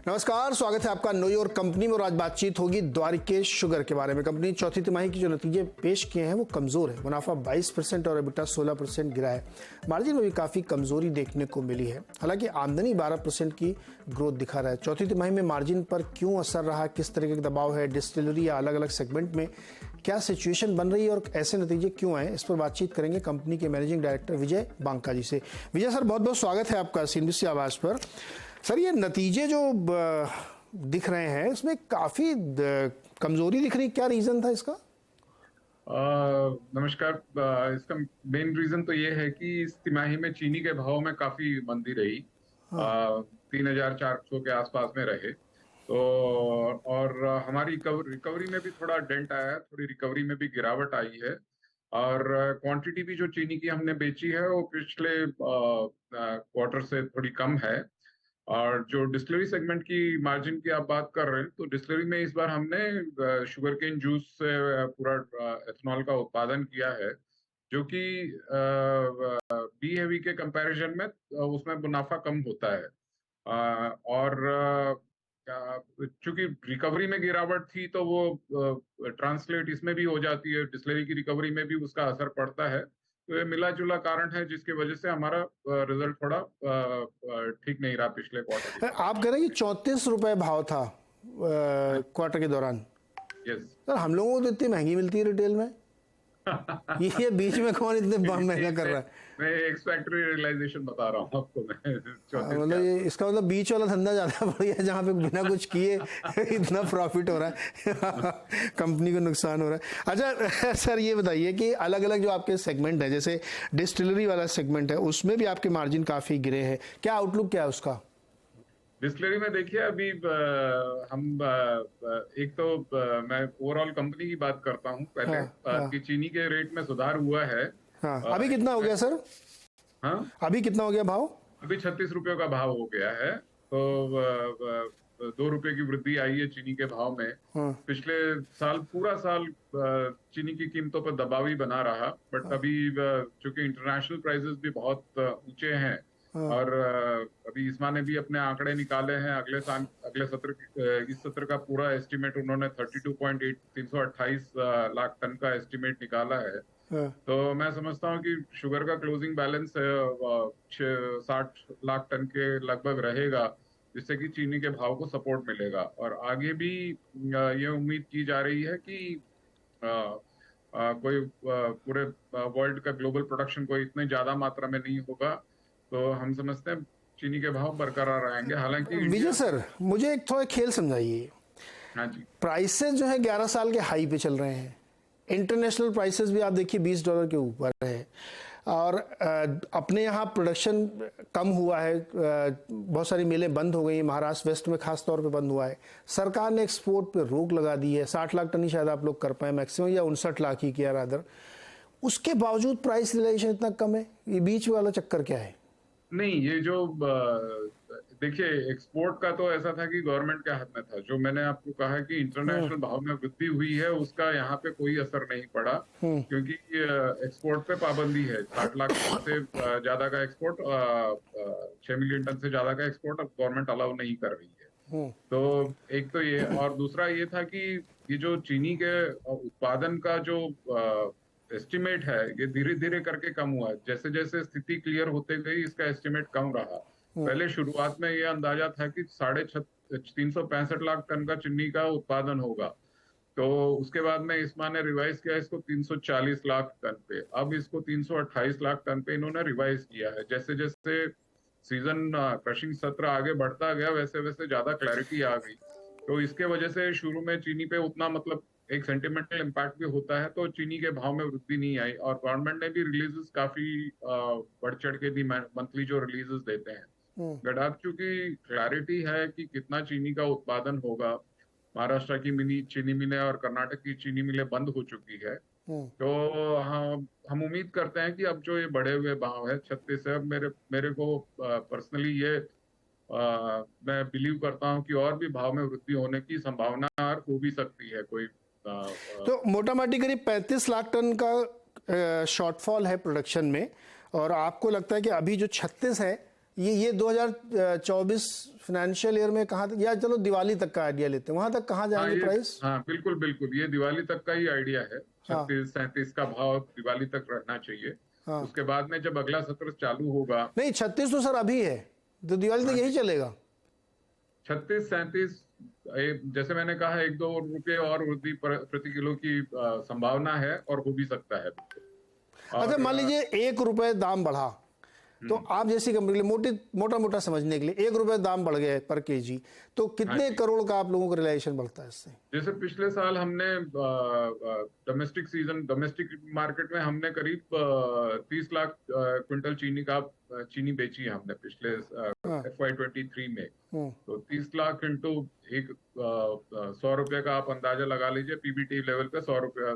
नमस्कार, स्वागत है आपका नो योर कंपनी में। और आज बातचीत होगी द्वारिकेश शुगर के बारे में। कंपनी चौथी तिमाही की जो नतीजे पेश किए हैं वो कमजोर है। मुनाफा 22% और EBITDA 16% गिरा है। मार्जिन में भी काफी कमजोरी देखने को मिली है। हालांकि आमदनी 12% की ग्रोथ दिखा रहा है। चौथी तिमाही में मार्जिन पर क्यों असर रहा, किस तरह का दबाव है, डिस्टिलरी या अलग अलग सेगमेंट में क्या सिचुएशन बन रही है और ऐसे नतीजे क्यों आए, इस पर बातचीत करेंगे कंपनी के मैनेजिंग डायरेक्टर विजय बांका जी से। विजय सर, बहुत बहुत स्वागत है आपका CNBC आवाज पर। सर, ये नतीजे जो दिख रहे हैं इसमें काफी कमजोरी दिख रही, क्या रीजन था इसका? नमस्कार। इसका मेन रीजन तो ये है कि इस तिमाही में चीनी के भाव में काफी मंदी रही। 3,400 के आसपास में रहे तो, और हमारी रिकवरी में भी थोड़ा डेंट आया है, थोड़ी रिकवरी में भी गिरावट आई है। और क्वांटिटी भी जो चीनी की हमने बेची है वो पिछले क्वार्टर से थोड़ी कम है। और जो डिस्टिलरी सेगमेंट की मार्जिन की आप बात कर रहे हैं, तो डिस्टिलरी में इस बार हमने शुगर केन जूस से पूरा एथेनॉल का उत्पादन किया है, जो कि बी हेवी के कंपैरिजन में उसमें मुनाफा कम होता है। और चूंकि रिकवरी में गिरावट थी तो वो ट्रांसलेट इसमें भी हो जाती है, डिस्टिलरी की रिकवरी में भी उसका असर पड़ता है। तो ये मिला जुला कारण है जिसकी वजह से हमारा रिजल्ट थोड़ा ठीक नहीं रहा पिछले क्वार्टर के। आप कह रहे हैं कि 34 रुपए भाव था क्वार्टर के दौरान। यस सर, हम लोगों को तो इतनी महंगी मिलती है रिटेल में। ये बीच में कौन इतने महंगा कर रहा है? मैं एक्स फैक्ट्री रियलाइजेशन बता रहा हूँ आपको। मैं मतलब ये इसका मतलब बीच वाला धंधा ज्यादा बढ़िया है, जहाँ पे बिना कुछ किए इतना प्रॉफिट हो रहा है, कंपनी को नुकसान हो रहा है। अच्छा सर, ये बताइए कि अलग अलग जो आपके सेगमेंट है, जैसे डिस्टिलरी वाला सेगमेंट है, उसमें भी आपके मार्जिन काफी गिरे हैं, क्या आउटलुक क्या है उसका? डिस्टिलरी में देखिए, अभी हम एक तो मैं ओवरऑल कंपनी की बात करता हूँ पहले। कि चीनी के रेट में सुधार हुआ है। हाँ, अभी कितना हो गया सर? हाँ, अभी कितना हो गया भाव? अभी 36 रुपये का भाव हो गया है। तो 2 रुपए की वृद्धि आई है चीनी के भाव में। पिछले साल पूरा साल चीनी की कीमतों पर दबाव ही बना रहा, बट अभी चूंकि इंटरनेशनल प्राइसेस भी बहुत ऊंचे हैं, और अभी इस्मा ने भी अपने आंकड़े निकाले हैं अगले सत्र, इस सत्र का पूरा एस्टिमेट उन्होंने 328 लाख टन का एस्टिमेट निकाला है। तो मैं समझता हूँ कि शुगर का क्लोजिंग बैलेंस 60 लाख टन के लगभग रहेगा, जिससे कि चीनी के भाव को सपोर्ट मिलेगा। और आगे भी ये उम्मीद की जा रही है कि कोई पूरे वर्ल्ड का ग्लोबल प्रोडक्शन कोई इतने ज्यादा मात्रा में नहीं होगा, तो हम समझते हैं चीनी के भाव बरकरार रहेंगे। हालांकि विजय सर, मुझे एक थोड़ा खेल समझाइए। हाँ जी, प्राइसेस जो है 11 साल के हाई पे चल रहे हैं। इंटरनेशनल प्राइसेस भी आप देखिए $20 के ऊपर है, और अपने यहाँ प्रोडक्शन कम हुआ है। बहुत सारी मिलें बंद हो गई, महाराष्ट्र वेस्ट में खास तौर पे बंद हुआ है। सरकार ने एक्सपोर्ट पे रोक लगा दी है। 60 लाख टन ही शायद आप लोग कर पाए मैक्सिमम, या 59 लाख ही किया रादर। उसके बावजूद प्राइस रियलाइजेशन इतना कम है, ये बीच वाला चक्कर क्या है? नहीं, ये जो देखिए, एक्सपोर्ट का तो ऐसा था कि गवर्नमेंट के हाथ में था। जो मैंने आपको कहा कि इंटरनेशनल भाव में वृद्धि हुई है, उसका यहाँ पे कोई असर नहीं पड़ा, क्योंकि एक्सपोर्ट पे पाबंदी है। 60 लाख टन से ज्यादा का एक्सपोर्ट, 6 मिलियन टन से ज्यादा का एक्सपोर्ट अब गवर्नमेंट अलाउ नहीं कर रही है। तो एक तो ये, और दूसरा ये था कि ये जो चीनी के उत्पादन का जो एस्टिमेट है, ये धीरे धीरे करके कम हुआ है। जैसे जैसे स्थिति क्लियर होते गई, इसका एस्टिमेट कम रहा। पहले शुरुआत में ये अंदाजा था कि 365 लाख टन का चीनी का उत्पादन होगा। तो उसके बाद में इस्मा ने रिवाइज किया इसको 340 लाख टन पे। अब इसको 328 लाख टन पे इन्होंने रिवाइज किया है। जैसे जैसे सीजन क्रशिंग सत्र आगे बढ़ता गया, वैसे वैसे ज्यादा क्लैरिटी आ गई। तो इसके वजह से शुरू में चीनी पे उतना, मतलब एक सेंटिमेंटल इम्पैक्ट भी होता है, तो चीनी के भाव में वृद्धि नहीं आई। और गवर्नमेंट ने भी रिलीजेस काफी बढ़ चढ़ के दी, मंथली जो रिलीजेस देते हैं। बट अब चूंकि क्लैरिटी है कि कितना चीनी का उत्पादन होगा, महाराष्ट्र की चीनी मिलें और कर्नाटक की चीनी मिलें बंद हो चुकी है। तो हम उम्मीद करते हैं कि अब जो ये बढ़े हुए भाव है 36 है, मेरे को पर्सनली ये मैं बिलीव करता हूँ कि और भी भाव में वृद्धि होने की संभावना हो भी सकती है कोई। तो मोटा मोटी करीब 35 लाख टन का शॉर्टफॉल है प्रोडक्शन में, और आपको लगता है कि अभी जो 36 है ये 2024 फाइनेंशियल ईयर में कहाँ तक, या चलो दिवाली तक का आइडिया लेते हैं, वहां तक कहाँ जाएंगे प्राइस? हाँ बिल्कुल बिल्कुल, ये दिवाली तक का ही आइडिया है। हाँ 36-37 का भाव दिवाली तक रहना चाहिए। हाँ। उसके बाद में जब अगला सत्र चालू होगा, नहीं 36 तो सर अभी है, तो दिवाली तक यही चलेगा। 36-37 जैसे मैंने कहा, 1-2 रुपये और वृद्धि प्रति किलो की संभावना है और हो भी सकता है। अच्छा मान लीजिए 1 रुपए दाम बढ़ा, तो आप जैसी कंपनी के लिए मोटा मोटा समझने के लिए 1 रुपए दाम बढ़ गया पर केजी, तो कितने करोड़ का आप लोगों का रिलाइजेशन बढ़ता है इससे? जैसे पिछले साल हमने डोमेस्टिक मार्केट में हमने करीब 30 लाख क्विंटल चीनी बेची है हमने पिछले FY23 में। तो 30 लाख इंटू 100 रुपए का आप अंदाजा लगा लीजिए, पीबीटी लेवल पे 100 रुपए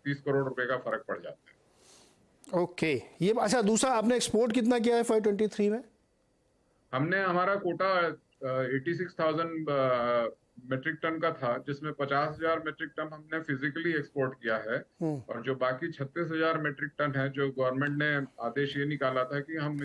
30 करोड़ रुपए का फर्क पड़ जाता है। ओके ये अच्छा, दूसरा आपने एक्सपोर्ट कितना किया है FY23 में? हमने हमारा कोटा 86,000 मेट्रिक टन का था, जिसमें 50,000 मेट्रिक टन हमने फिजिकली एक्सपोर्ट किया है, और जो बाकी 36,000 मेट्रिक टन है, जो गवर्नमेंट ने आदेश ये निकाला था कि हम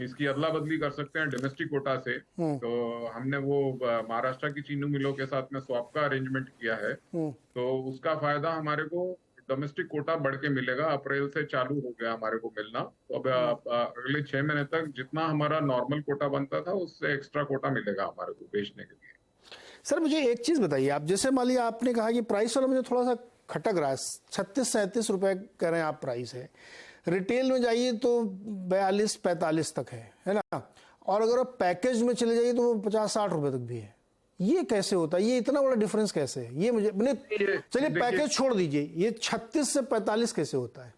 इसकी अदला बदली कर सकते हैं डोमेस्टिक कोटा से, तो हमने वो महाराष्ट्र की चीनी मिलों के साथ में स्वैप का अरेंजमेंट किया है। तो उसका फायदा हमारे को डोमेस्टिक कोटा बढ़ के मिलेगा। अप्रैल से चालू हो गया हमारे को मिलना, तो अब अगले 6 महीने तक जितना हमारा नॉर्मल कोटा बनता था उससे एक्स्ट्रा कोटा मिलेगा हमारे को बेचने के लिए। सर मुझे एक चीज बताइए, आप जैसे मान लिया आपने कहा कि प्राइस वाला मुझे थोड़ा सा खटक रहा है, 36-37 रुपए कह रहे हैं आप प्राइस है, रिटेल में जाइए तो 42-45 तक है ना, और अगर आप पैकेज में चले जाइए तो वो 50-60 रुपए तक भी है। ये कैसे होता है, ये इतना बड़ा डिफरेंस कैसे है? ये मुझे चलिए पैकेज छोड़ दीजिए, ये 36 से 45 कैसे होता है?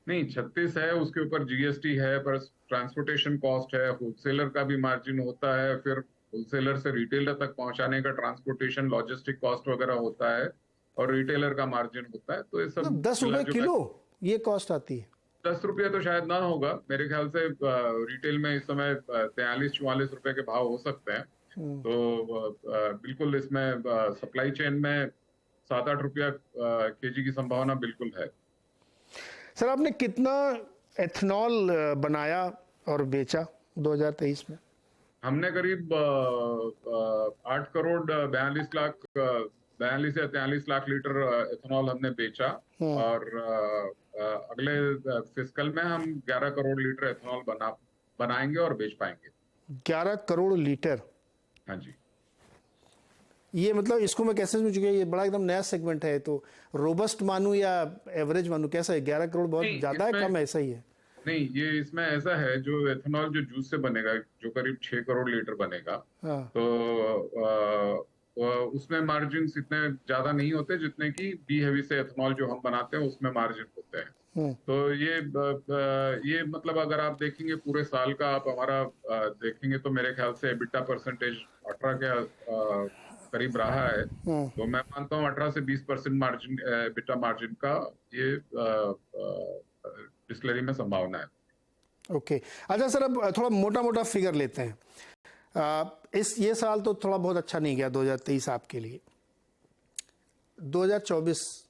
नहीं 36 है, उसके ऊपर जीएसटी है, पर ट्रांसपोर्टेशन कॉस्ट है, होलसेलर का भी मार्जिन होता है, फिर होलसेलर से रिटेलर तक पहुंचाने का ट्रांसपोर्टेशन लॉजिस्टिक कॉस्ट वगैरह होता है, और रिटेलर का मार्जिन होता है। तो ये सब 10 रुपए किलो ये कॉस्ट आती है। 10 रुपये तो शायद ना होगा मेरे ख्याल से, रिटेल में इस समय 43-44 रुपए के भाव हो सकते हैं। तो बिल्कुल इसमें सप्लाई चेन में 7-8 रुपया केजी की संभावना बिल्कुल है। सर आपने कितना एथेनॉल बनाया और बेचा 2023 में? हमने करीब 8 करोड़ 42 या 43 लाख लीटर एथेनॉल हमने बेचा, और अगले फिस्कल में हम 11 करोड़ लीटर एथेनॉल बनाएंगे और बेच पाएंगे। 11 करोड़ लीटर? हाँ जी। ये मतलब इसको मैं कैसे समझ गया, ये बड़ा एकदम नया सेगमेंट है, तो रोबस्ट मानू या एवरेज मानू, कैसा है? 11 करोड़ बहुत ज्यादा है, कम है, ऐसा ही है? नहीं, ये इसमें ऐसा है, जो एथेनॉल जो जूस से बनेगा, जो करीब 6 करोड़ लीटर बनेगा, हाँ। तो उसमें मार्जिन इतने ज्यादा नहीं होते जितने कि बी हेवी से एथेनॉल जो हम बनाते हैं उसमें मार्जिन होते हैं। तो ये मतलब अगर आप देखेंगे पूरे साल का, आप हमारा देखेंगे तो मेरे ख्याल से एबिटा परसेंटेज 18 के करीब रहा है। तो मैं मानता हूँ 18 से 20% मार्जिन, एबिटा मार्जिन का ये डिस्टिलरी में संभावना है। ओके अच्छा सर, अब थोड़ा मोटा मोटा फिगर लेते हैं। ये साल तो थोड़ा बहुत अच्छा नहीं गया 2023 आपके लिए। 2024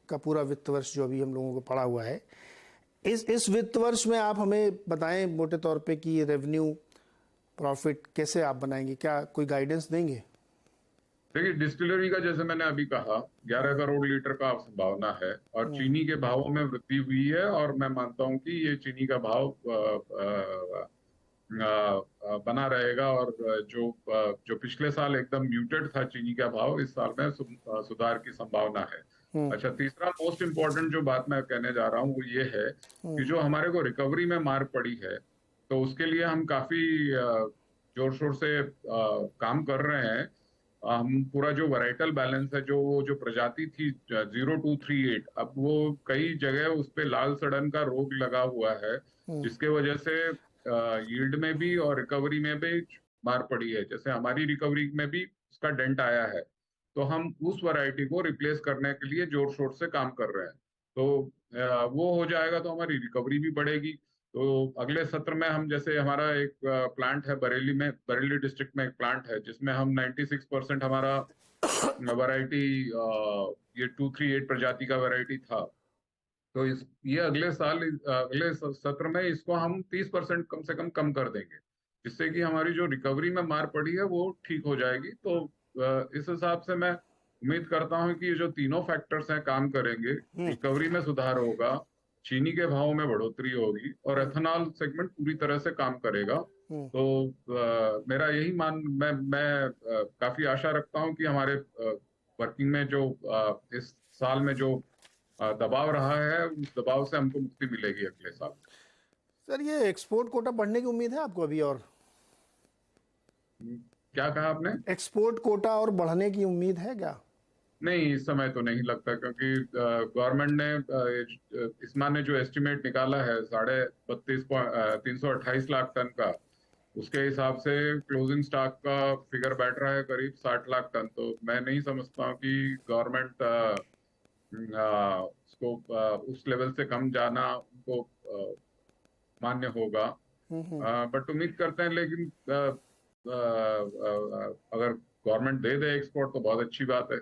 का पूरा वित्त वर्ष जो अभी हम लोगों को पड़ा हुआ है, इस वित्त वर्ष में आप हमें बताएं मोटे तौर पे कि रेवेन्यू प्रॉफिट कैसे आप बनाएंगे, क्या कोई गाइडेंस देंगे? देखिए, डिस्टिलरी का जैसे मैंने अभी कहा 11 करोड़ लीटर का संभावना है, और चीनी के भावों में वृद्धि हुई है, और मैं मानता हूं कि ये चीनी का भाव बना रहेगा, और जो पिछले साल एकदम म्यूटेड था चीनी का भाव, इस साल में सुधार की संभावना है। अच्छा, तीसरा मोस्ट इम्पोर्टेंट जो बात मैं कहने जा रहा हूँ वो ये है कि जो हमारे को रिकवरी में मार पड़ी है, तो उसके लिए हम काफी जोर शोर से काम कर रहे हैं। हम पूरा जो वैराइटल बैलेंस है, जो प्रजाति थी 0238, अब वो कई जगह उस पे लाल सड़न का रोग लगा हुआ है, जिसके वजह से यील्ड में भी और रिकवरी में भी मार पड़ी है। जैसे हमारी रिकवरी में भी उसका डेंट आया है, तो हम उस वैरायटी को रिप्लेस करने के लिए जोर शोर से काम कर रहे हैं। तो वो हो जाएगा तो हमारी रिकवरी भी बढ़ेगी। तो अगले सत्र में हम, जैसे हमारा एक प्लांट है बरेली डिस्ट्रिक्ट में एक प्लांट है, जिसमें हम 96% हमारा वैरायटी ये 238 प्रजाति का वैरायटी था, तो ये अगले साल, अगले सत्र में इसको हम 30% कम से कम कर देंगे, जिससे कि हमारी जो रिकवरी में मार पड़ी है वो ठीक हो जाएगी। तो इस हिसाब से मैं उम्मीद करता हूं कि ये जो तीनों फैक्टर्स हैं काम करेंगे, रिकवरी में सुधार होगा, चीनी के भाव में बढ़ोतरी होगी और एथेनॉल सेगमेंट पूरी तरह से काम करेगा। तो मेरा यही मैं काफी आशा रखता हूं कि हमारे वर्किंग में जो इस साल में जो दबाव रहा है, उस दबाव से हमको मुक्ति मिलेगी अगले साल। सर, ये एक्सपोर्ट कोटा बढ़ने की उम्मीद है आपको अभी? और क्या कहा आपने? एक्सपोर्ट कोटा और बढ़ने की उम्मीद है क्या? नहीं, इस समय तो नहीं लगता, क्योंकि गवर्नमेंट ने इस माह ने जो एस्टिमेट निकाला है 328 लाख टन का, उसके हिसाब से क्लोजिंग स्टॉक का फिगर बैठ रहा है करीब 60 लाख टन। तो मैं नहीं समझता हूँ कि गवर्नमेंट उसको उस लेवल से कम जाना उनको मान्य होगा। बट उम्मीद करते हैं, लेकिन अगर गवर्नमेंट दे दे एक्सपोर्ट तो बहुत अच्छी बात है।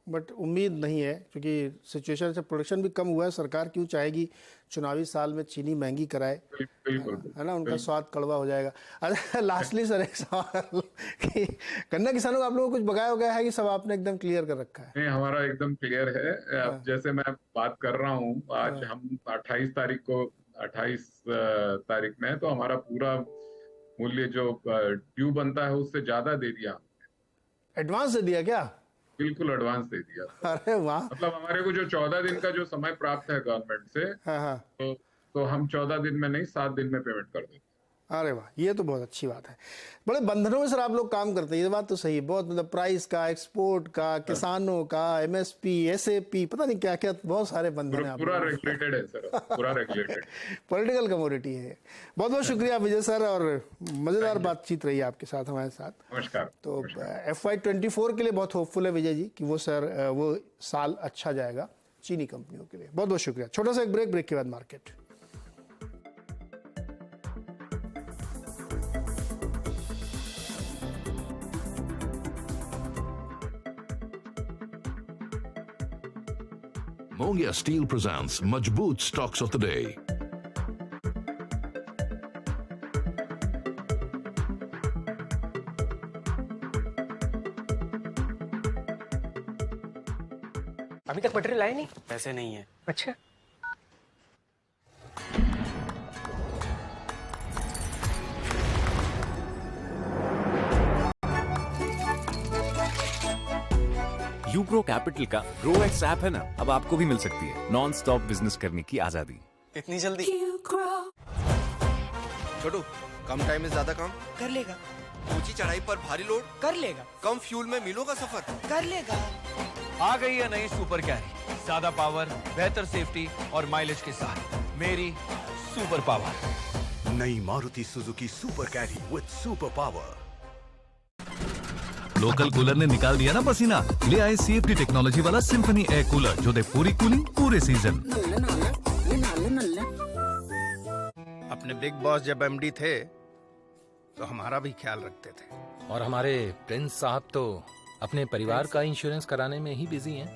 बट उम्मीद नहीं है, क्योंकि सिचुएशन से प्रोडक्शन भी कम हुआ है। सरकार क्यों चाहेगी चुनावी साल में चीनी महंगी कराए? बिल्कुल, है ना, उनका स्वाद कड़वा हो जाएगा। अच्छा, लास्टली सर एक सवाल कि गन्ना किसानों को आप लोगों को कुछ बकाया हो गया है कि सब आपने एकदम क्लियर कर रखा है? नहीं, हमारा एकदम क्लियर है। अब जैसे मैं बात कर रहा हूँ, आज हम 28 तारीख में, तो हमारा पूरा मूल्य जो ड्यू बनता है उससे ज्यादा दे दिया। एडवांस दे दिया क्या? बिल्कुल एडवांस दे दिया। अरे वाह! मतलब हमारे को जो 14 दिन का जो समय प्राप्त है गवर्नमेंट से, हाँ। तो हम 14 दिन में नहीं 7 दिन में पेमेंट कर देते। अरे वाह, ये तो बहुत अच्छी बात है। बड़े बंधनों में सर आप लोग काम करते हैं, ये बात तो सही है। बहुत, मतलब प्राइस का, एक्सपोर्ट का, किसानों का, एमएसपी, एसएपी, पता नहीं क्या क्या, बहुत सारे बंधन है। पूरा रेगुलेटेड है सर, पूरा रेगुलेटेड। पॉलिटिकल कमोडिटी है। बहुत बहुत शुक्रिया विजय सर, और मजेदार बातचीत रही आपके साथ, हमारे साथ। नमस्कार। तो FY24 के लिए बहुत होपफुल है विजय जी कि वो साल अच्छा जाएगा चीनी कंपनियों के लिए। बहुत बहुत शुक्रिया। छोटा सा एक ब्रेक के बाद market. Mongia Steel presents Majboot Stocks of the Day. अभी तक मटेरियल आया नहीं? पैसे नहीं है। अच्छा, यूप्रो कैपिटल का ग्रो एक्स ऐप है ना, अब आपको भी मिल सकती है नॉन स्टॉप बिजनेस करने की आजादी। इतनी जल्दी? छोटू, कम टाइम में ज्यादा काम कर लेगा, ऊंची चढ़ाई पर भारी लोड, कर लेगा, कम फ्यूल में मीलों का सफर, कर लेगा। आ गई है नई सुपर कैरी, ज्यादा पावर, बेहतर सेफ्टी और माइलेज के साथ मेरी सुपर पावर। नई Maruti Suzuki super carry with super power. Local cooler ने निकाल दिया ना पसीना, ले आए CFD टेक्नोलॉजी वाला सिम्फनी एयर कूलर जो दे पूरी कूलिंग पूरे सीजन। अपने बिग बॉस जब MD थे तो हमारा भी ख्याल रखते थे, और हमारे प्रिंस साहब तो अपने परिवार का इंश्योरेंस कराने में ही बिजी हैं।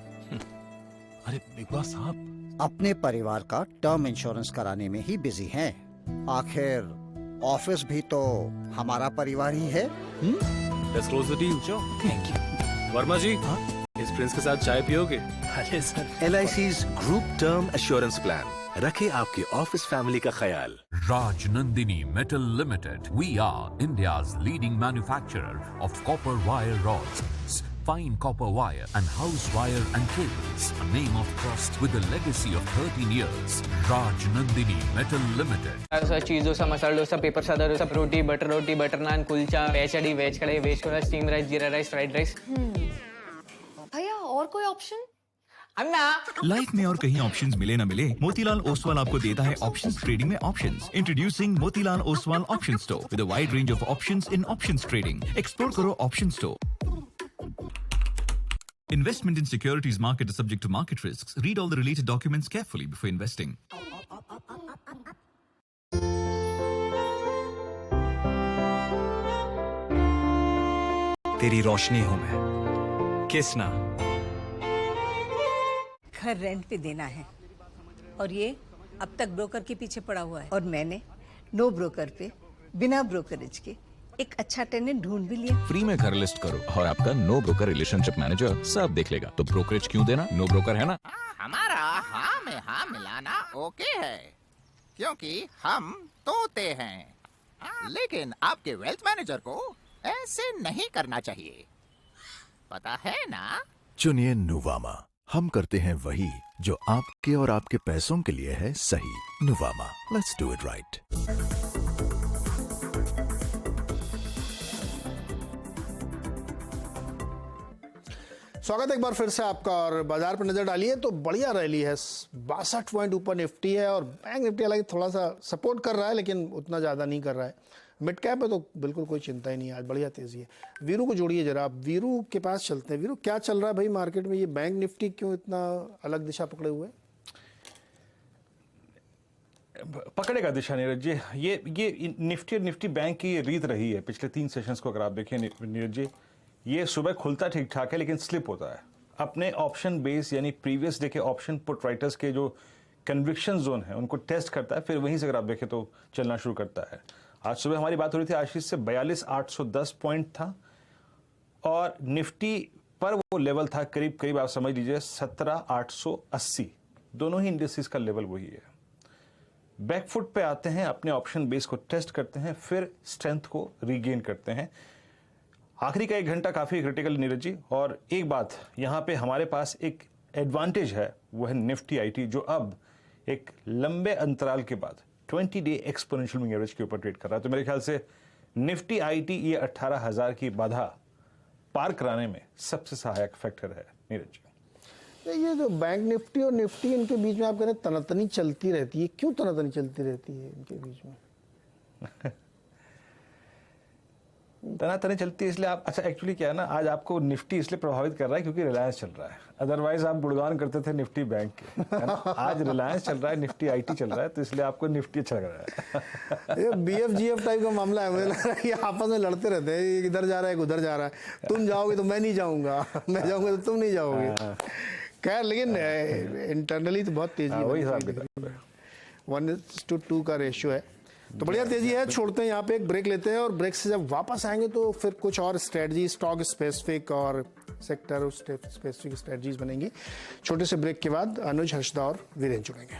अरे बिग बॉस साहब अपने परिवार का टर्म इंश्योरेंस कराने में ही बिजी हैं। आखिर ऑफिस भी तो हमारा परिवार ही है। Let's close the deal, Joe. Thank you. Verma जी, इस प्रिंस के साथ चाय पियोगे? अरे sir, LIC's group term assurance plan, रखे आपके ऑफिस फैमिली का ख्याल। Rajnandini Metal Limited. We are India's leading manufacturer of copper wire rods, fine copper wire and house wire and cables. A name of trust with a legacy of 13 years. Rajnandini Metal Limited. चीज dosa, masala dosa, paper सादा डोसा, रोटी, butter नान, kulcha, veg कढ़ी, veg कढ़ाई, veg Cola, steam rice, जीरा rice, fried rice. भैया और कोई option? अन्ना, life में और कहीं ऑप्शंस मिले ना मिले, मोतीलाल ओसवाल आपको देता है ऑप्शंस ट्रेडिंग में options. Introducing Motilal Oswal option store with a wide range of options in options trading. Explore करो option store. Investment in securities market is subject to market risks. Read all the related documents carefully before investing. तेरी रोशनी हूं मैं, किस ना। घर rent पे देना है और ये अब तक ब्रोकर के पीछे पड़ा हुआ है और मैंने नो ब्रोकर पे बिना ब्रोकरेज के एक अच्छा टेनेंट ढूंढ भी लिया। फ्री में घर लिस्ट करो और आपका नो ब्रोकर रिलेशनशिप मैनेजर सब देख लेगा। तो ब्रोकरेज क्यों देना? नो ब्रोकर है ना। हमारा हाँ में हाँ मिलाना ओके है, क्योंकि हम तोते हैं। लेकिन आपके वेल्थ मैनेजर को ऐसे नहीं करना चाहिए, पता है ना? चुनिए नुवामा। हम करते हैं वही जो आपके और आपके पैसों के लिए है सही। Nuvama, let's do it right. स्वागत है एक बार फिर से आपका। और बाजार पर नजर डालिए तो बढ़िया रैली है, 62 पॉइंट ऊपर निफ्टी है और बैंक निफ्टी हालांकि थोड़ा सा सपोर्ट कर रहा है लेकिन उतना ज़्यादा नहीं कर रहा है। मिड कैप है तो बिल्कुल कोई चिंता ही नहीं है, आज बढ़िया तेजी है। वीरू को जोड़िए जरा, आप वीरू के पास चलते हैं। वीरू, क्या चल रहा है भाई मार्केट में? ये बैंक निफ्टी क्यों इतना अलग दिशा पकड़े हुए? पकड़ेगा दिशा नीरज जी। ये निफ्टी और निफ्टी बैंक की ये रीत रही है पिछले 3 सेशंस को अगर आप देखें नीरज जी। ये सुबह खुलता ठीक ठाक है लेकिन स्लिप होता है। अपने ऑप्शन बेस यानी प्रीवियस डे के ऑप्शन पुट राइटर्स के जो कन्विक्शन जोन है उनको टेस्ट करता है, फिर वहीं से अगर आप देखें तो चलना शुरू करता है। आज सुबह हमारी बात हो रही थी आशीष से, 42,810 पॉइंट था और निफ्टी पर वो लेवल था करीब करीब आप समझ लीजिए 17,880। दोनों ही इंडस्ट्रीज का लेवल वही है। बैकफुट पे आते हैं, अपने ऑप्शन बेस को टेस्ट करते हैं, फिर स्ट्रेंथ को रीगेन करते हैं। आखिरी का 1 घंटा काफी क्रिटिकल नीरज जी। और एक बात यहाँ पे हमारे पास एक एडवांटेज है, वो है निफ्टी आईटी जो अब एक लंबे अंतराल के बाद 20 डे एक्सपोनेंशियल मूविंग एवरेज के ऊपर ट्रेड कर रहा है। तो मेरे ख्याल से निफ्टी आईटी ये 18,000 की बाधा पार कराने में सबसे सहायक फैक्टर है नीरज जी। ये जो बैंक निफ्टी और निफ्टी इनके बीच में आप कह रहे हैं तनातनी चलती रहती है, क्यों तनातनी चलती रहती है इनके बीच में? तनातनी चलती है इसलिए आप, अच्छा एक्चुअली क्या है ना, आज आपको निफ्टी इसलिए प्रभावित कर रहा है क्योंकि रिलायंस चल रहा है। अदरवाइज आप गुणगान करते थे निफ्टी बैंक के, है ना? आज रिलायंस चल रहा है, निफ्टी आईटी चल रहा है, तो इसलिए आपको निफ्टी अच्छा लग रहा है। ये बीएफजीएफ टाइप का मामला है, मुझे लग रहा है ये आपस में लड़ते रहते हैं, इधर जा रहा है उधर जा रहा है, तुम जाओगे तो मैं नहीं जाऊंगा, मैं जाऊंगा तो तुम नहीं जाओगे। खैर लेकिन इंटरनली तो बहुत तेजी है, 1:2 का रेशियो है, तो बढ़िया तेजी है। छोड़ते हैं यहाँ पे, एक ब्रेक लेते हैं और ब्रेक से जब वापस आएंगे तो फिर कुछ और स्ट्रेटजी, स्टॉक स्पेसिफिक और सेक्टर स्पेसिफिक स्ट्रेटजीज बनेंगी। छोटे से ब्रेक के बाद अनुज, हर्षदा और वीरेंद्र जुड़ेंगे।